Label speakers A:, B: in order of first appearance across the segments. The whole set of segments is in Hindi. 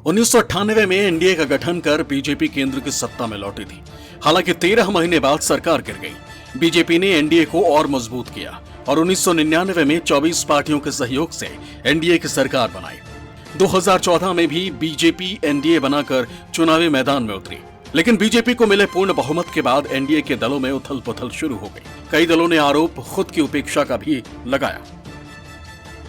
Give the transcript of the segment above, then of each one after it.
A: 1998 में एनडीए का गठन कर बीजेपी केंद्र की सत्ता में लौटी थी। हालांकि 13 महीने बाद सरकार गिर गई। बीजेपी ने एनडीए को और मजबूत किया और 1999 में 24 पार्टियों के सहयोग से एनडीए की सरकार बनाई। 2014 में भी बीजेपी एनडीए बनाकर चुनावी मैदान में उतरी, लेकिन बीजेपी को मिले पूर्ण बहुमत के बाद एनडीए के दलों में उथल पुथल शुरू हो गई। कई दलों ने आरोप खुद की उपेक्षा का भी लगाया।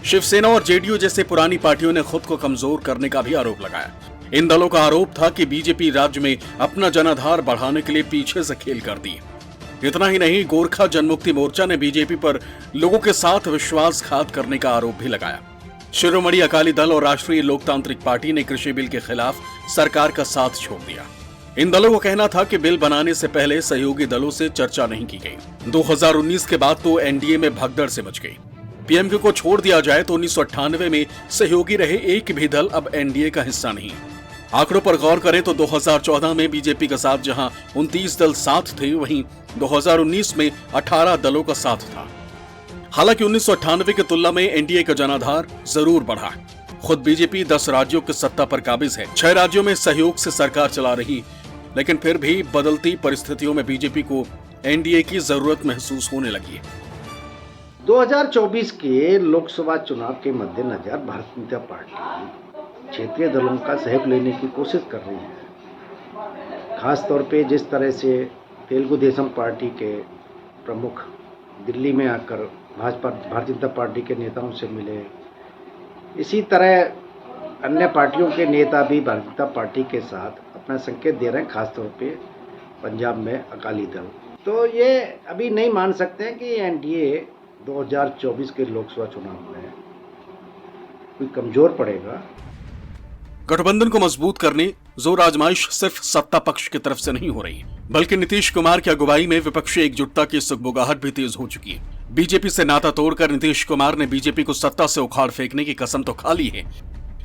A: शिवसेना और जेडीयू जैसे पुरानी पार्टियों ने खुद को कमजोर करने का भी आरोप लगाया। इन दलों का आरोप था कि बीजेपी राज्य में अपना जनाधार बढ़ाने के लिए पीछे से खेल करती है। इतना ही नहीं, गोरखा जनमुक्ति मोर्चा ने बीजेपी पर लोगों के साथ विश्वासघात करने का आरोप भी लगाया। शिरोमणि अकाली दल और राष्ट्रीय लोकतांत्रिक पार्टी ने कृषि बिल के खिलाफ सरकार का साथ छोड़ दिया। इन दलों को कहना था कि बिल बनाने से पहले सहयोगी दलों से चर्चा नहीं की गई। 2019 के बाद तो एनडीए में भगदड़ से मच गई। पीएमके को छोड़ दिया जाए तो 1998 में सहयोगी रहे एक भी दल अब एनडीए का हिस्सा नहीं। आंकड़ों पर गौर करें तो 2014 में बीजेपी का साथ जहां 29 दल साथ थे, वहीं 2019 में 18 दलों का साथ था। हालांकि 1998 की तुलना में एनडीए का जनाधार जरूर बढ़ा। खुद बीजेपी 10 राज्यों की सत्ता पर काबिज है। 6 राज्यों में सहयोग से सरकार चला रही, लेकिन फिर भी बदलती परिस्थितियों में बीजेपी को एनडीए की जरूरत महसूस होने लगी है।
B: 2024 के लोकसभा चुनाव के मद्देनजर भारतीय जनता पार्टी क्षेत्रीय दलों का सहयोग लेने की कोशिश कर रही है। खास तौर पे जिस तरह से तेलुगु देशम पार्टी के प्रमुख दिल्ली में आकर भारतीय जनता पार्टी के नेताओं से मिले, इसी तरह अन्य पार्टियों के नेता भी भारतीय जनता पार्टी के साथ अपना संकेत दे रहे हैं। खास तौर पे पंजाब में अकाली दल, तो ये अभी नहीं मान सकते हैं कि एनडीए 2024 के लोकसभा चुनाव में कोई कमजोर पड़ेगा।
A: गठबंधन को मजबूत करने जोर आजमाइश सिर्फ सत्ता पक्ष की तरफ से नहीं हो रही, बल्कि नीतीश कुमार की अगुवाई में विपक्षी एकजुटता की सुगबुगाहट भी तेज हो चुकी है। बीजेपी से नाता तोड़कर नीतीश कुमार ने बीजेपी को सत्ता से उखाड़ फेंकने की कसम तो खा ली है,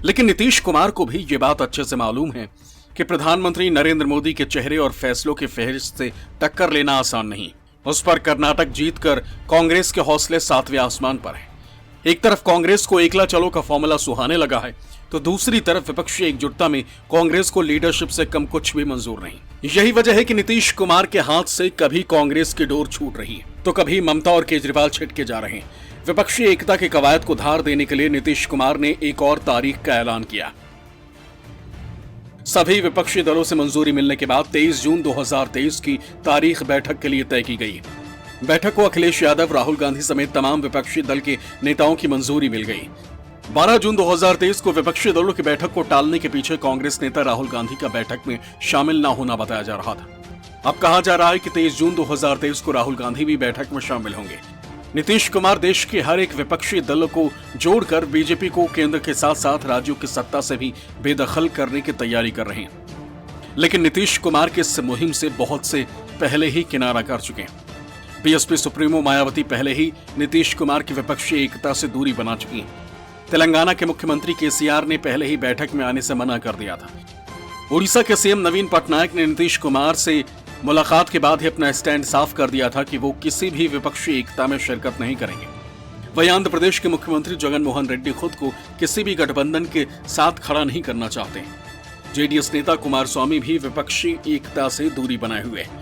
A: लेकिन नीतीश कुमार को भी ये बात अच्छे से मालूम है कि प्रधानमंत्री नरेंद्र मोदी के चेहरे और फैसलों की फहरिस्त से टक्कर लेना आसान नहीं। उस पर कर्नाटक जीतकर कांग्रेस के हौसले सातवें आसमान पर हैं। एक तरफ कांग्रेस को एकला चलो का फॉर्मूला सुहाने लगा है, तो दूसरी तरफ विपक्षी एकजुटता में कांग्रेस को लीडरशिप से कम कुछ भी मंजूर नहीं। यही वजह है कि नीतीश कुमार के हाथ से कभी कांग्रेस की डोर छूट रही है, तो कभी ममता और केजरीवाल छिटके जा रहे हैं। विपक्षी एकता की कवायद को धार देने के लिए नीतीश कुमार ने एक और तारीख का ऐलान किया। सभी विपक्षी दलों से मंजूरी मिलने के बाद 23 जून 2023 की तारीख बैठक के लिए तय की गई। बैठक को अखिलेश यादव, राहुल गांधी समेत तमाम विपक्षी दल के नेताओं की मंजूरी मिल गई। 12 जून 2023 को विपक्षी दलों की बैठक को टालने के पीछे कांग्रेस नेता राहुल गांधी का बैठक में शामिल न होना बताया जा रहा था। अब कहा जा रहा है कि 23 जून 2023 को राहुल गांधी भी बैठक में शामिल होंगे। नीतीश कुमार देश के हर एक विपक्षी दल को जोड़कर बीजेपी को केंद्र के साथ साथ राज्यों की सत्ता से भी बेदखल करने की तैयारी कर रहे हैं। लेकिन नीतीश कुमार के इस मुहिम से बहुत से पहले ही किनारा कर चुके हैं। बीएसपी सुप्रीमो मायावती पहले ही नीतीश कुमार की विपक्षी एकता से दूरी बना चुकी हैं। तेलंगाना के मुख्यमंत्री केसीआर ने पहले ही बैठक में आने से मना कर दिया था। उड़ीसा के सीएम नवीन पटनायक ने नीतीश कुमार से मुलाकात के बाद ही अपना स्टैंड साफ कर दिया था कि वो किसी भी विपक्षी एकता में शिरकत नहीं करेंगे। वहीं आंध्र प्रदेश के मुख्यमंत्री जगन मोहन रेड्डी खुद को किसी भी गठबंधन के साथ खड़ा नहीं करना चाहते। जेडीएस नेता कुमारस्वामी भी विपक्षी एकता से दूरी बनाए हुए हैं।